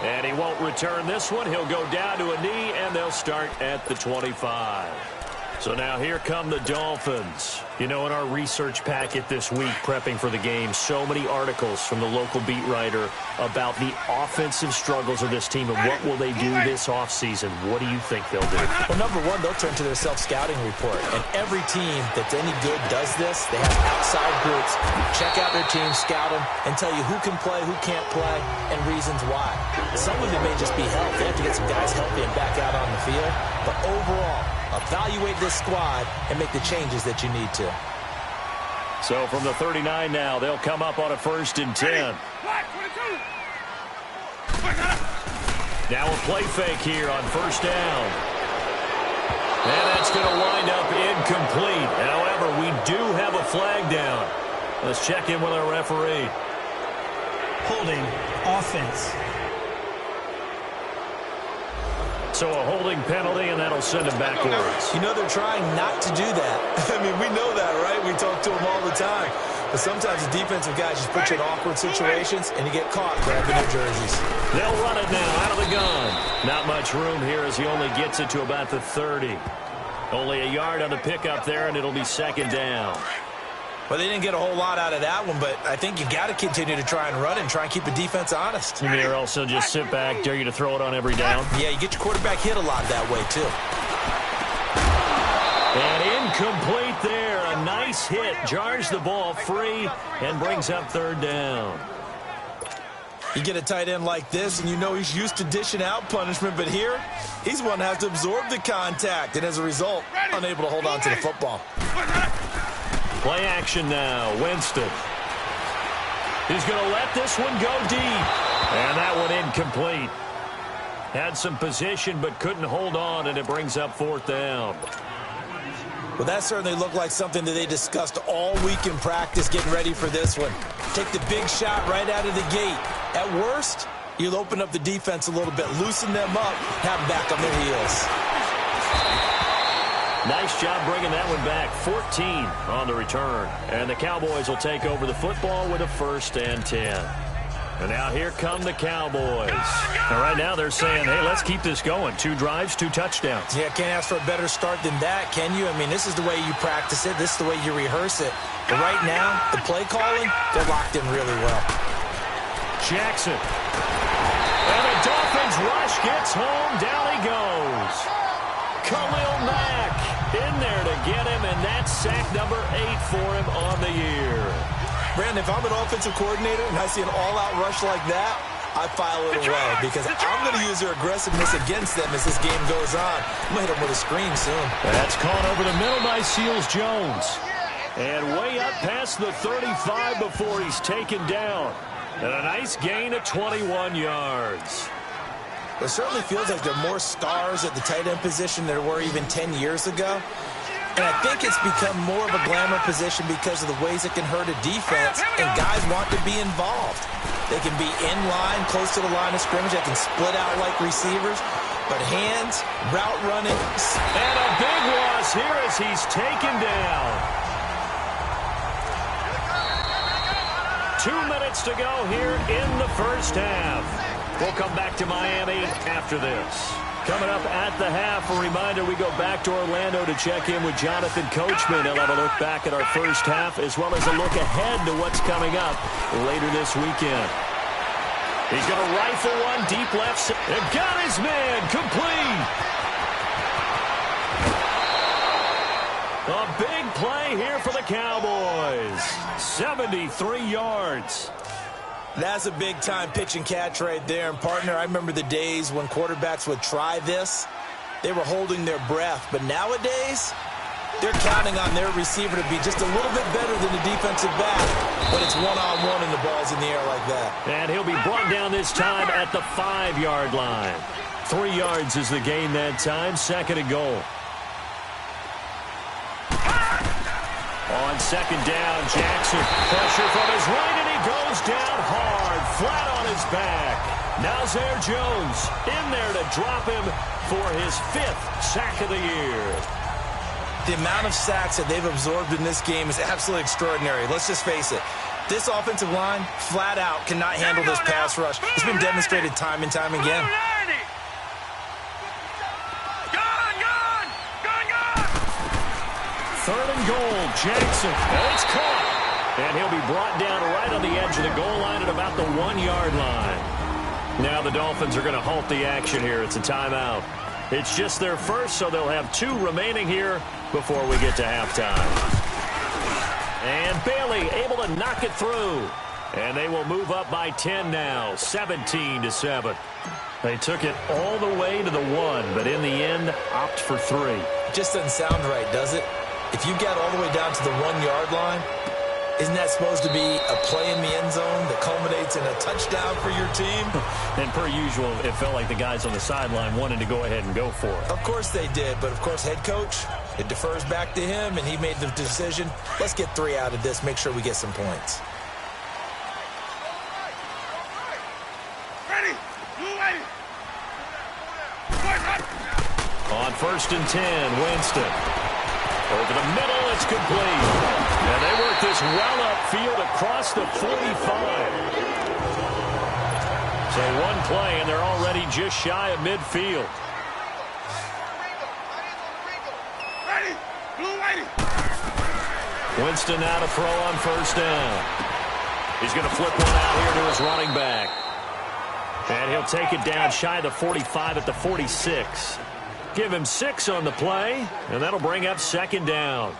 And he won't return this one. He'll go down to a knee, and they'll start at the 25. So now here come the Dolphins. You know, in our research packet this week, prepping for the game, so many articles from the local beat writer about the offensive struggles of this team and what will they do this offseason. What do you think they'll do? Well, number one, they'll turn to their self-scouting report. And every team that's any good does this. They have outside groups. Check out their team, scout them, and tell you who can play, who can't play, and reasons why. Some of it may just be health. They have to get some guys healthy and back out on the field. But overall, evaluate this squad and make the changes that you need to. So from the 39 now, they'll come up on a 1st and 10. Now a play fake here on 1st down. And that's going to wind up incomplete. However, we do have a flag down. Let's check in with our referee. Holding, offense. So a holding penalty, and that'll send him backwards. You know, they're trying not to do that. I mean, we know that, right? We talk to them all the time. But sometimes the defensive guys just put you in awkward situations, and you get caught grabbing their jerseys. They'll run it now out of the gun. Not much room here as he only gets it to about the 30. Only a yard on the pickup there, and it'll be 2nd down. Well, they didn't get a whole lot out of that one, but I think you got to continue to try and run and try and keep the defense honest. You may also just sit back, dare you to throw it on every down. Yeah, you get your quarterback hit a lot that way, too. And incomplete there. A nice hit. Jars the ball free and brings up 3rd down. You get a tight end like this, and you know he's used to dishing out punishment, but here, he's one that has to absorb the contact, and as a result, unable to hold on to the football. Play action now. Winston. He's going to let this one go deep. And that one incomplete. Had some position but couldn't hold on, and it brings up 4th down. Well, that certainly looked like something that they discussed all week in practice getting ready for this one. Take the big shot right out of the gate. At worst, you'll open up the defense a little bit, loosen them up, have them back on their heels. Nice job bringing that one back. 14 on the return. And the Cowboys will take over the football with a 1st and 10. And now here come the Cowboys. And right now they're saying, hey, let's keep this going. 2 drives, 2 touchdowns. Yeah, can't ask for a better start than that, can you? I mean, this is the way you practice it. This is the way you rehearse it. But right now, the play calling, they're locked in really well. Jackson. And the Dolphins rush gets home. Down he goes. Khalil Mack in there to get him, and that's sack number 8 for him on the year. Brandon, if I'm an offensive coordinator and I see an all-out rush like that, I file it away because I'm going to use their aggressiveness against them as this game goes on. I'm going to hit them with a screen soon. That's caught over the middle by Seals-Jones. And way up past the 35 before he's taken down. And a nice gain of 21 yards. It certainly feels like there are more stars at the tight end position than there were even 10 years ago. And I think it's become more of a glamour position because of the ways it can hurt a defense, and guys want to be involved. They can be in line, close to the line of scrimmage. They can split out like receivers. But hands, route running. And a big loss here as he's taken down. 2 minutes to go here in the 1st half. We'll come back to Miami after this. Coming up at the half, a reminder, we go back to Orlando to check in with Jonathan Coachman. He'll have a look back at our 1st half as well as a look ahead to what's coming up later this weekend. He's going to rifle one deep left. And got his man complete. A big play here for the Cowboys. 73 yards. That's a big-time pitch and catch right there. And, partner, I remember the days when quarterbacks would try this. They were holding their breath. But nowadays, they're counting on their receiver to be just a little bit better than the defensive back. But it's one-on-one and the ball's in the air like that. And he'll be brought down this time at the 5-yard line. 3 yards is the gain that time. 2nd and goal. On 2nd down, Jackson. Pressure from his right, and he goes down hard, flat on his back. Now Zaire Jones in there to drop him for his 5th sack of the year. The amount of sacks that they've absorbed in this game is absolutely extraordinary. Let's just face it. This offensive line, flat out, cannot handle this pass rush. It's been demonstrated time and time again. Third and goal, Jackson. And it's caught. And he'll be brought down right on the edge of the goal line at about the 1-yard line. Now the Dolphins are going to halt the action here. It's a timeout. It's just their first, so they'll have 2 remaining here before we get to halftime. And Bailey able to knock it through. And they will move up by 10 now, 17-7. They took it all the way to the 1, but in the end, opt for 3. Just doesn't sound right, does it? If you get all the way down to the 1-yard line, isn't that supposed to be a play in the end zone that culminates in a touchdown for your team? And per usual, it felt like the guys on the sideline wanted to go ahead and go for it. Of course they did, but of course head coach, it defers back to him, and he made the decision. Let's get 3 out of this, make sure we get some points. On 1st and 10, Winston. Over the middle, it's complete. And they work this well upfield across the 45. So 1 play, and they're already just shy of midfield. Winston now to throw on 1st down. He's going to flip one out here to his running back. And he'll take it down shy of the 45 at the 46. Give him 6 on the play, and that'll bring up 2nd down.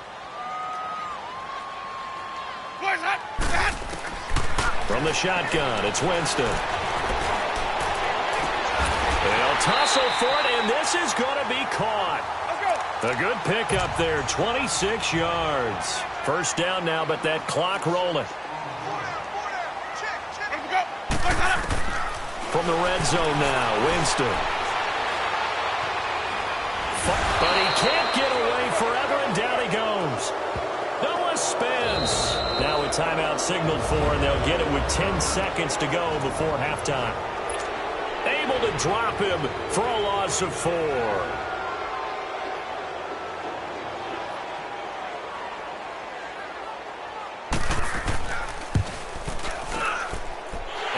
From the shotgun, it's Winston. They'll tussle for it, and this is going to be caught. A good pickup there, 26 yards. 1st down now, but that clock rolling. From the red zone now, Winston. But he can't get away forever, and down he goes. Noah Spence. Now a timeout signaled for, and they'll get it with 10 seconds to go before halftime. Able to drop him for a loss of 4.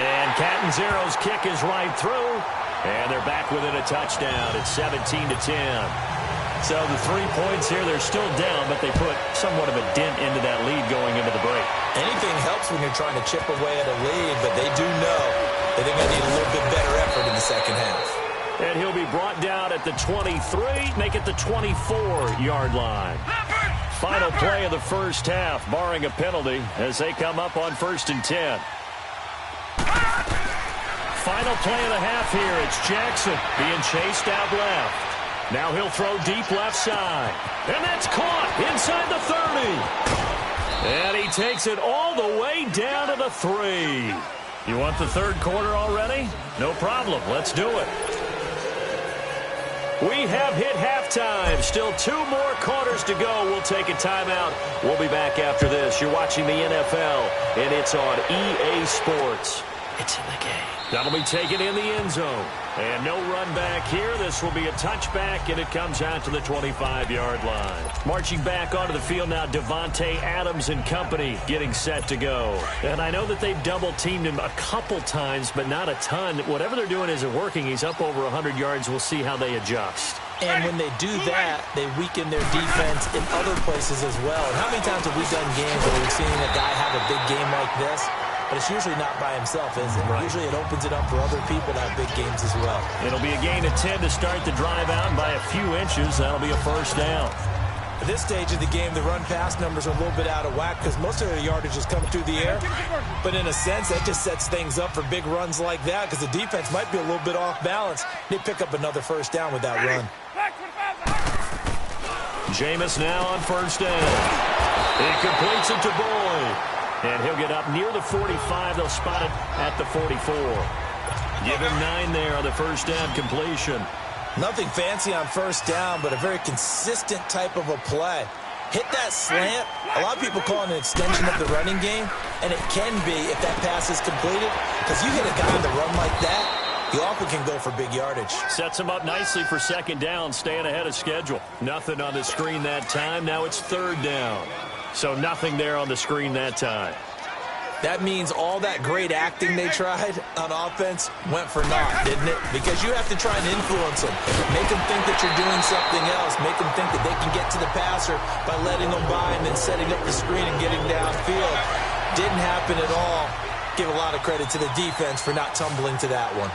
And Catanzero's kick is right through. And they're back within a touchdown. It's 17-10. So the 3 points here, they're still down, but they put somewhat of a dent into that lead going into the break. Anything helps when you're trying to chip away at a lead, but they do know that they're going to need a little bit better effort in the second half. And he'll be brought down at the 23, make it the 24-yard line. Final play of the first half, barring a penalty, as they come up on 1st and 10. Final play of the half here. It's Jackson being chased out left. Now he'll throw deep left side. And that's caught inside the 30. And he takes it all the way down to the 3. You want the 3rd quarter already? No problem. Let's do it. We have hit halftime. Still 2 more quarters to go. We'll take a timeout. We'll be back after this. You're watching the NFL, and it's on EA Sports. It's in the game. That'll be taken in the end zone. And no run back here. This will be a touchback, and it comes out to the 25-yard line. Marching back onto the field now, Devontae Adams and company getting set to go. And I know that they've double-teamed him a couple times, but not a ton. Whatever they're doing isn't working. He's up over 100 yards. We'll see how they adjust. And when they do that, they weaken their defense in other places as well. And how many times have we done games where we've seen a guy have a big game like this? But it's usually not by himself, is it? Right. Usually it opens it up for other people to have big games as well. It'll be a gain of 10 to start the drive out, and by a few inches, that'll be a 1st down. At this stage of the game, the run-pass numbers are a little bit out of whack because most of their yardage has come through the air. But in a sense, that just sets things up for big runs like that because the defense might be a little bit off balance. They pick up another 1st down with that run. Jameis now on 1st down. He completes it to Boyd. And he'll get up near the 45. They'll spot it at the 44. Give him 9 there on the 1st down completion. Nothing fancy on 1st down, but a very consistent type of a play. Hit that slant. A lot of people call it an extension of the running game, and it can be if that pass is completed. Because you hit a guy on the run like that, he often can go for big yardage. Sets him up nicely for 2nd down, staying ahead of schedule. Nothing on the screen that time. Now it's 3rd down. So nothing there on the screen that time. That means all that great acting they tried on offense went for naught, didn't it? Because you have to try and influence them. Make them think that you're doing something else. Make them think that they can get to the passer by letting them by and then setting up the screen and getting downfield. Didn't happen at all. Give a lot of credit to the defense for not tumbling to that one.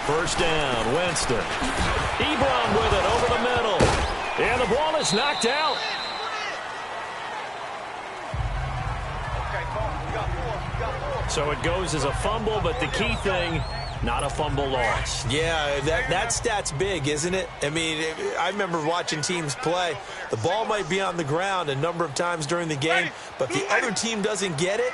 First down, Winston. Ebron with it over the middle. And the ball is knocked out. So it goes as a fumble, but the key thing, not a fumble loss. Yeah, that stat's big, isn't it? I mean, I remember watching teams play. The ball might be on the ground a number of times during the game, but the other team doesn't get it.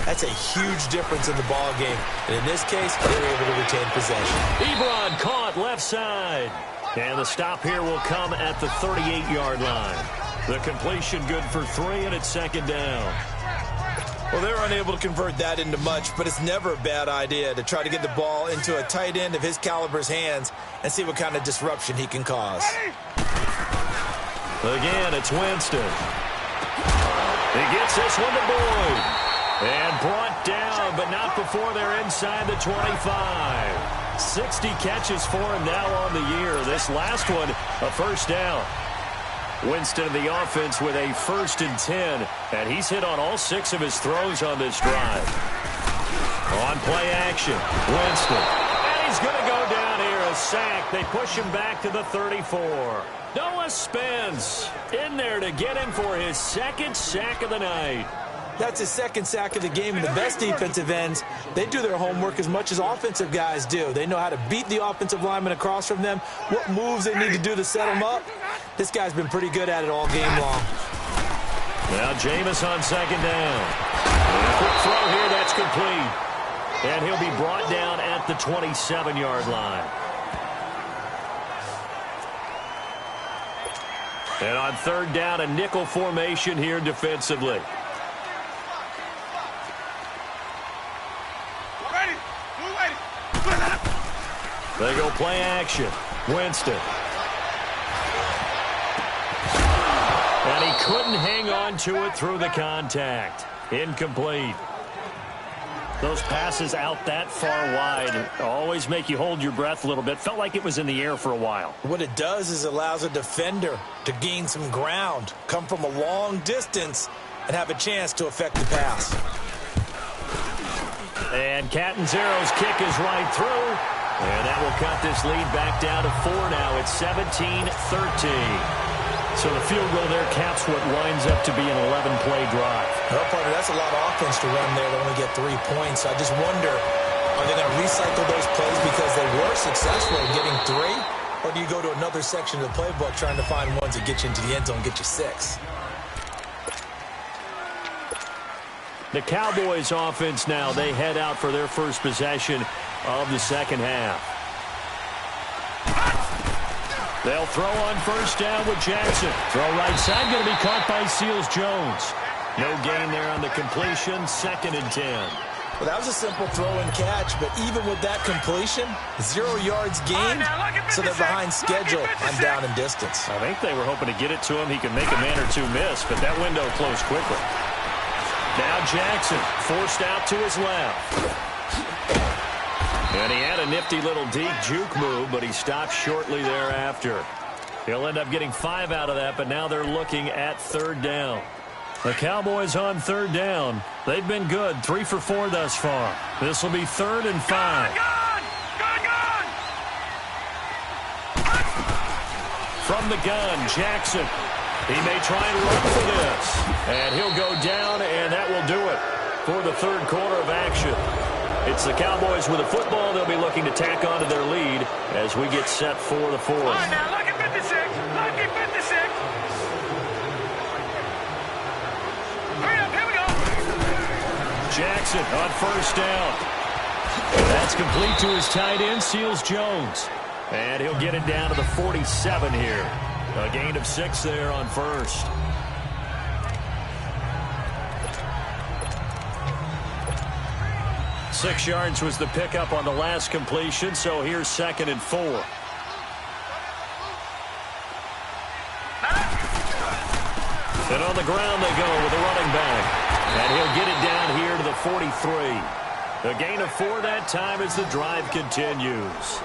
That's a huge difference in the ball game. And in this case, they were able to retain possession. Ebron caught left side. And the stop here will come at the 38-yard line. The completion good for 3, and it's second down. Well, they're unable to convert that into much, but it's never a bad idea to try to get the ball into a tight end of his caliber's hands and see what kind of disruption he can cause. Again, it's Winston. He gets this one to Boyd. And brought down, but not before they're inside the 25. 60 catches for him now on the year. This last one, a first down. Winston in the offense with a 1st and 10, and he's hit on all 6 of his throws on this drive. On play action, Winston. And he's going to go down here, a sack. They push him back to the 34. Noah Spence in there to get him for his 2nd sack of the night. That's his 2nd sack of the game, and the best defensive ends, they do their homework as much as offensive guys do. They know how to beat the offensive lineman across from them, what moves they need to do to set them up. This guy's been pretty good at it all game long. Now Jameis on 2nd down. And a quick throw here, that's complete. And he'll be brought down at the 27-yard line. And on 3rd down, a nickel formation here defensively. They go play action. Winston. And he couldn't hang on to it through the contact. Incomplete. Those passes out that far wide always make you hold your breath a little bit. Felt like it was in the air for a while. What it does is it allows a defender to gain some ground, come from a long distance, and have a chance to affect the pass. And Catanzaro's kick is right through. And that will cut this lead back down to 4 now. It's 17-13. So the field goal there caps what winds up to be an 11-play drive. Well, partner, that's a lot of offense to run there to only get 3 points. I just wonder, are they going to recycle those plays because they were successful in getting 3? Or do you go to another section of the playbook trying to find ones that get you into the end zone and get you 6? The Cowboys offense now, they head out for their first possession of the second half. They'll throw on first down with Jackson. Throw right side, going to be caught by Seals-Jones. No gain there on the completion, 2nd and 10. Well, that was a simple throw and catch, but even with that completion, 0 yards gained, so they're behind schedule on down and distance. I think they were hoping to get it to him. He could make a man or 2 miss, but that window closed quickly. Now Jackson forced out to his left. And he had a nifty little deep juke move, but he stopped shortly thereafter. He'll end up getting 5 out of that, but now they're looking at 3rd down. The Cowboys on 3rd down. They've been good, 3 for 4 thus far. This will be 3rd and 5. From the gun, Jackson. He may try and run for this. And he'll go down, and that will do it for the 3rd quarter of action. It's the Cowboys with the football. They'll be looking to tack onto their lead as we get set for the 4th. All right, now, look at 56. Look at 56. Hurry up, here we go. Jackson on first down. That's complete to his tight end, Seals-Jones. And he'll get it down to the 47 here. A gain of 6 there on first. Six yards was the pickup on the last completion, so here's 2nd and 4. And on the the ground they go with the running back. And he'll get it down here to the 43. A gain of 4 that time as the drive continues.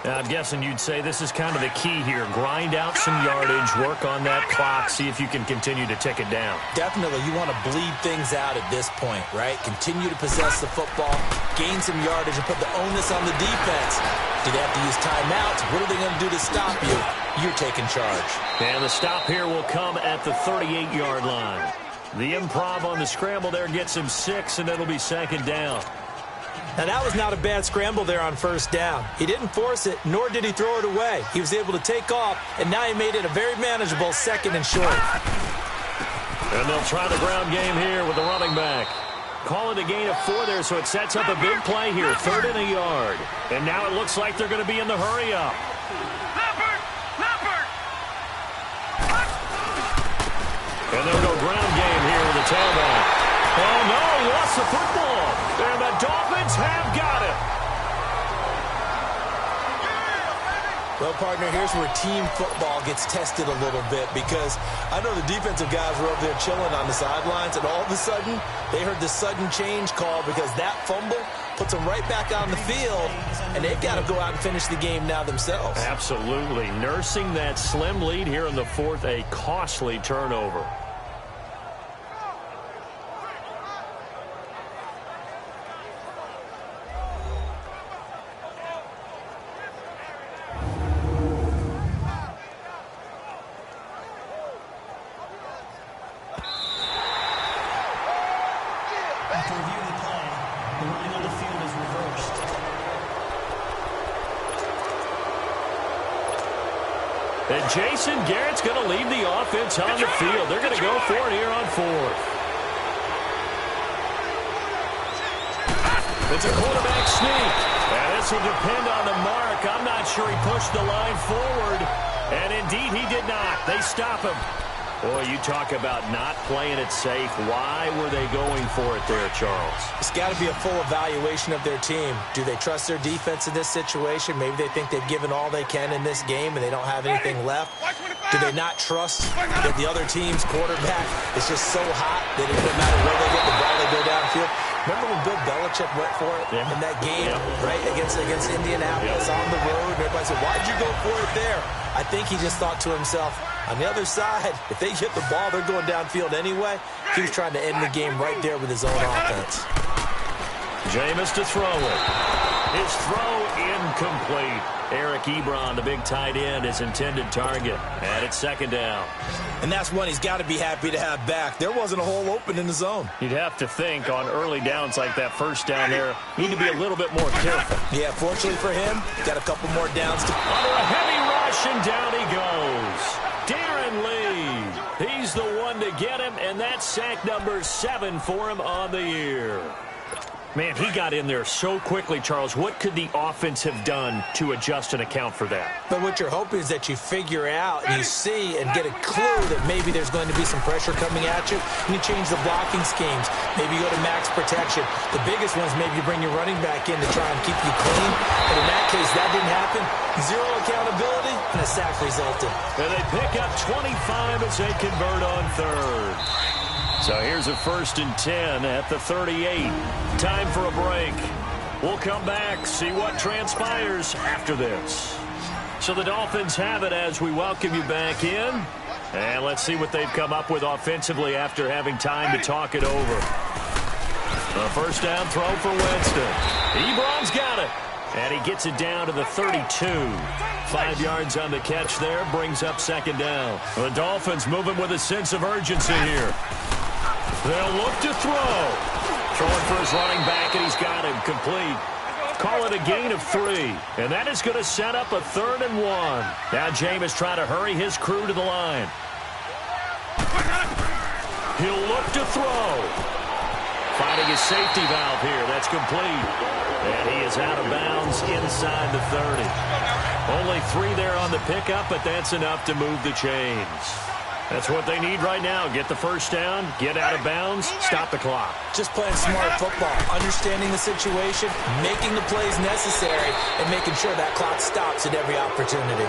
Now, I'm guessing you'd say this is kind of the key here. Grind out some yardage, work on that clock, see if you can continue to tick it down. Definitely, you want to bleed things out at this point, right? Continue to possess the football, gain some yardage, and put the onus on the defense. Do they have to use timeouts? What are they going to do to stop you? You're taking charge. And the stop here will come at the 38-yard line. The improv on the scramble there gets him 6, and it'll be second down. Now, that was not a bad scramble there on first down. He didn't force it, nor did he throw it away. He was able to take off, and now he made it a very manageable 2nd and short. And they'll try the ground game here with the running back. Call it a gain of 4 there, so it sets up a big play here, 3rd and a yard. And now it looks like they're going to be in the hurry-up. And they'll go ground game here with the tailback. Oh, no, he lost the football. And the Dolphins have got it. Well, partner, here's where team football gets tested a little bit because I know the defensive guys were over there chilling on the sidelines, and all of a sudden, they heard the sudden change call because that fumble puts them right back on the field, and they've got to go out and finish the game now themselves. Absolutely. Nursing that slim lead here in the 4th, a costly turnover. After reviewing the play, the running on the field is reversed. And Jason Garrett's going to leave the offense on the field. They're going to go for it here on 4th. It's a quarterback sneak. And this will depend on the mark. I'm not sure he pushed the line forward. And indeed, he did not. They stop him. Boy, you talk about not playing it safe. Why were they going for it there, Charles? It's got to be a full evaluation of their team. Do they trust their defense in this situation? Maybe they think they've given all they can in this game and they don't have anything left. Do they not trust that the other team's quarterback is just so hot that it doesn't matter where they get the ball, they go downfield? Remember when Bill Belichick went for it in that game, right, against Indianapolis on the road? And everybody said, why'd you go for it there? I think he just thought to himself, on the other side, if they hit the ball, they're going downfield anyway. He was trying to end the game right there with his own offense. Jameis to throw it. His throw incomplete. Eric Ebron, the big tight end, his intended target. And it's 2nd down. And that's one he's got to be happy to have back. There wasn't a hole open in the zone. You'd have to think on early downs like that first down there, need to be a little bit more careful. Yeah, fortunately for him, got a couple more downs to... Under a heavy rush, and down he goes. Darren Lee. He's the one to get him, and that's sack number 7 for him on the year. Man, he got in there so quickly, Charles. What could the offense have done to adjust and account for that? But what you're hoping is that you figure out and you see and get a clue that maybe there's going to be some pressure coming at you, and you change the blocking schemes. Maybe you go to max protection. The biggest one is maybe you bring your running back in to try and keep you clean. But in that case, that didn't happen. 0 accountability, and a sack resulted. And they pick up 25 as they convert on 3rd. So here's a 1st and 10 at the 38. Time for a break. We'll come back, see what transpires after this. So the Dolphins have it as we welcome you back in. And let's see what they've come up with offensively after having time to talk it over. A 1st down throw for Winston. Ebron's got it. And he gets it down to the 32. 5 yards on the catch there, brings up 2nd down. The Dolphins moving with a sense of urgency here. They'll look to throw. Throwing for his running back, and he's got him complete. Call it a gain of 3. And that is going to set up a 3rd and 1. Now Jameis trying to hurry his crew to the line. He'll look to throw. Finding his safety valve here. That's complete. And he is out of bounds inside the 30. Only 3 there on the pickup, but that's enough to move the chains. That's what they need right now. Get the 1st down, get out of bounds, stop the clock. Just playing smart football, understanding the situation, making the plays necessary, and making sure that clock stops at every opportunity.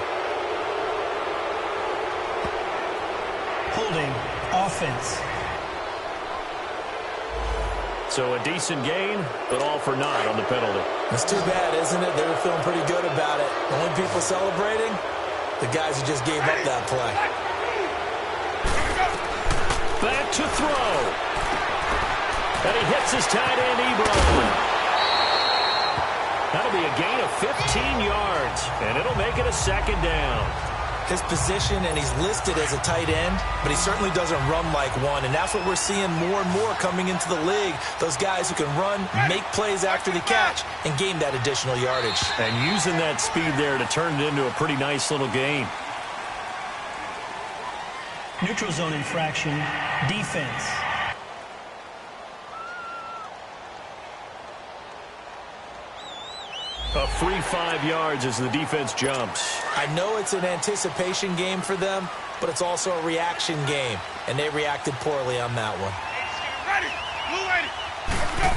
Holding offense. So a decent gain, but all for naught on the penalty. It's too bad, isn't it? They were feeling pretty good about it. The only people celebrating, the guys who just gave up that play. Back to throw. And he hits his tight end, Ebron. That'll be a gain of 15 yards, and it'll make it a second down. His position, and he's listed as a tight end, but he certainly doesn't run like one, and that's what we're seeing more and more coming into the league. Those guys who can run, make plays after the catch, and gain that additional yardage. And using that speed there to turn it into a pretty nice little gain. Neutral zone infraction, defense. A free 5 yards as the defense jumps. I know it's an anticipation game for them, but it's also a reaction game, and they reacted poorly on that one. Ready. Blue ready. Let's go.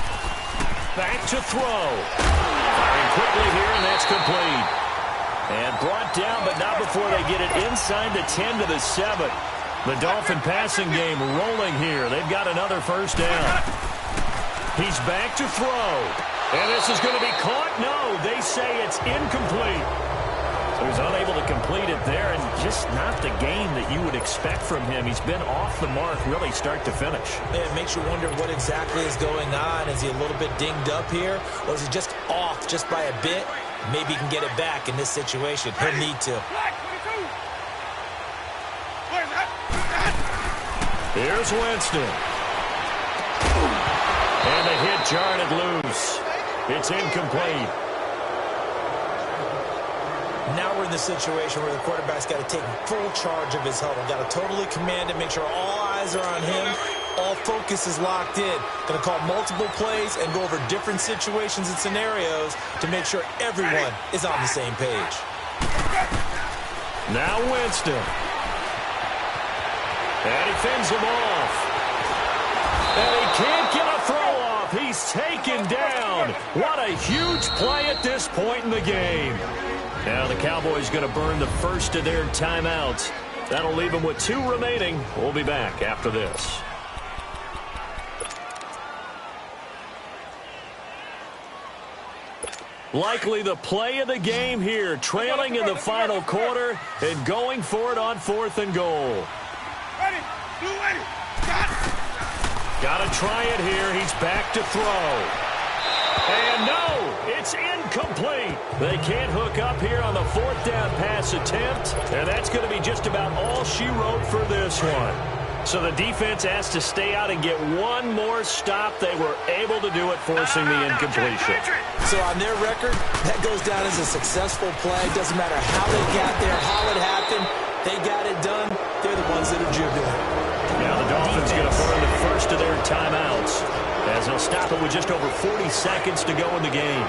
Back to throw. Firing quickly here, and that's complete. And brought down, but not before they get it inside the 10 to the 7. The Dolphin passing game rolling here. They've got another first down. He's back to throw. And this is going to be caught. No, they say it's incomplete. So he's unable to complete it there, and just not the game that you would expect from him. He's been off the mark really start to finish. It makes you wonder what exactly is going on. Is he a little bit dinged up here, or is he just off just by a bit? Maybe he can get it back in this situation. He'll need to. Here's Winston. And the hit jarred it loose. It's incomplete. Now we're in the situation where the quarterback's got to take full charge of his huddle. Got to totally command it, make sure all eyes are on him. All focus is locked in. Going to call multiple plays and go over different situations and scenarios to make sure everyone is on the same page. Now Winston. And he fends him off. And he can't get a throw off. He's taken down. What a huge play at this point in the game. Now the Cowboys going to burn the first of their timeouts. That'll leave them with 2 remaining. We'll be back after this. Likely the play of the game here, trailing in the final quarter and going for it on 4th and goal. Ready. Blue ready. Got to try it here. He's back to throw. And no, it's incomplete. They can't hook up here on the 4th down pass attempt. And that's going to be just about all she wrote for this one. So the defense has to stay out and get one more stop. They were able to do it, forcing the incompletion. So on their record, that goes down as a successful play. Doesn't matter how they got there, how it happened. They got it done. They're the ones that are jubilant. Now the Dolphins going to burn the first of their timeouts as they'll stop it with just over 40 seconds to go in the game.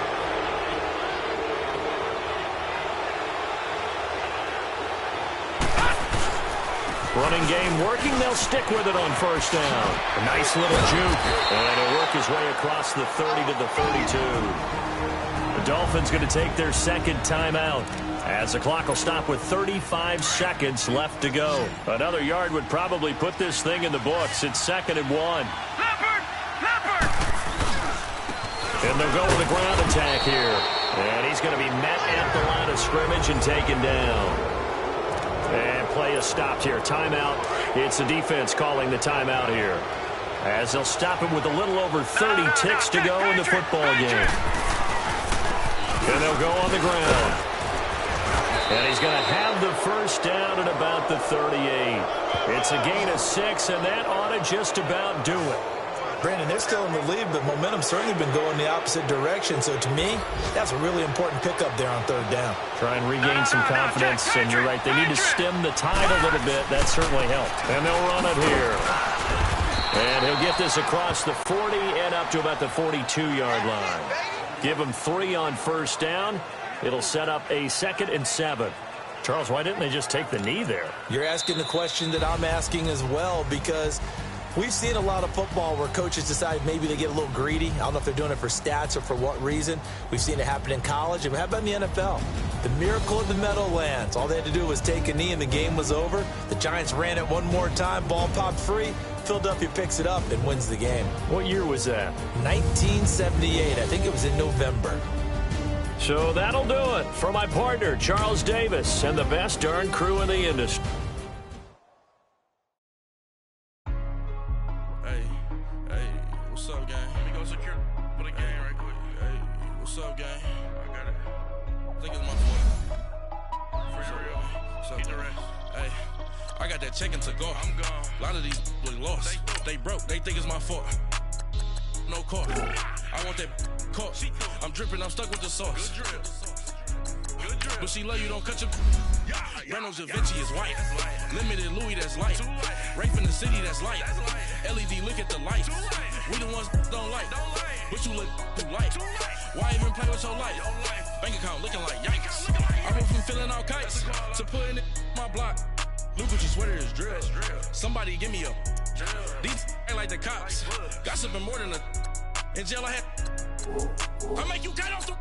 Running game working. They'll stick with it on first down. A nice little juke. And he'll work his way across the 30 to the 32. The Dolphins going to take their second timeout as the clock will stop with 35 seconds left to go. Another yard would probably put this thing in the books. It's 2nd and 1. And they'll go with a ground attack here. And he's going to be met at the line of scrimmage and taken down. And play is stopped here. Timeout. It's the defense calling the timeout here, as they'll stop him with a little over 30 ticks to go in the football game. And they'll go on the ground. And he's going to have the first down at about the 38. It's a gain of 6, and that ought to just about do it. Brandon, they're still in the lead, but momentum's certainly been going the opposite direction. So to me, that's a really important pickup there on 3rd down. Try and regain some confidence, and you're right. They need to stem the tide a little bit. That certainly helped. And they'll run it here. And he'll get this across the 40 and up to about the 42-yard line. Give him 3 on first down. It'll set up a 2nd and 7. Charles, why didn't they just take the knee there? You're asking the question that I'm asking as well, because we've seen a lot of football where coaches decide maybe they get a little greedy. I don't know if they're doing it for stats or for what reason. We've seen it happen in college. And how about in the NFL? The miracle of the Meadowlands. All they had to do was take a knee and the game was over. The Giants ran it one more time. Ball popped free. Philadelphia picks it up and wins the game. What year was that? 1978. I think it was in November. So that'll do it for my partner, Charles Davis, and the best darn crew in the industry. Hey, what's up, gang? Let me go secure for the game right quick. Hey, what's up, gang? I got it. I think it's my fault. For real. What's up? Get the rest. Hey, I got that check-in to go. I'm gone. A lot of these was lost. They broke. They think it's my fault. No car. I want that caught. I'm dripping. I'm stuck with the sauce. Good drip. But she love you. Don't cut your. Reynolds Da Vinci is white. Limited Louis, that's light. Rape in the city, that's light. LED, look at the lights. We the ones don't like. But you look too light. Why even play with your life? Bank account looking like yikes. I went from filling out kites to putting it in my block. Look what your sweater is drill. Somebody give me a. These ain't like the cops. Gossiping more than a. In jail I had. I make you get off the.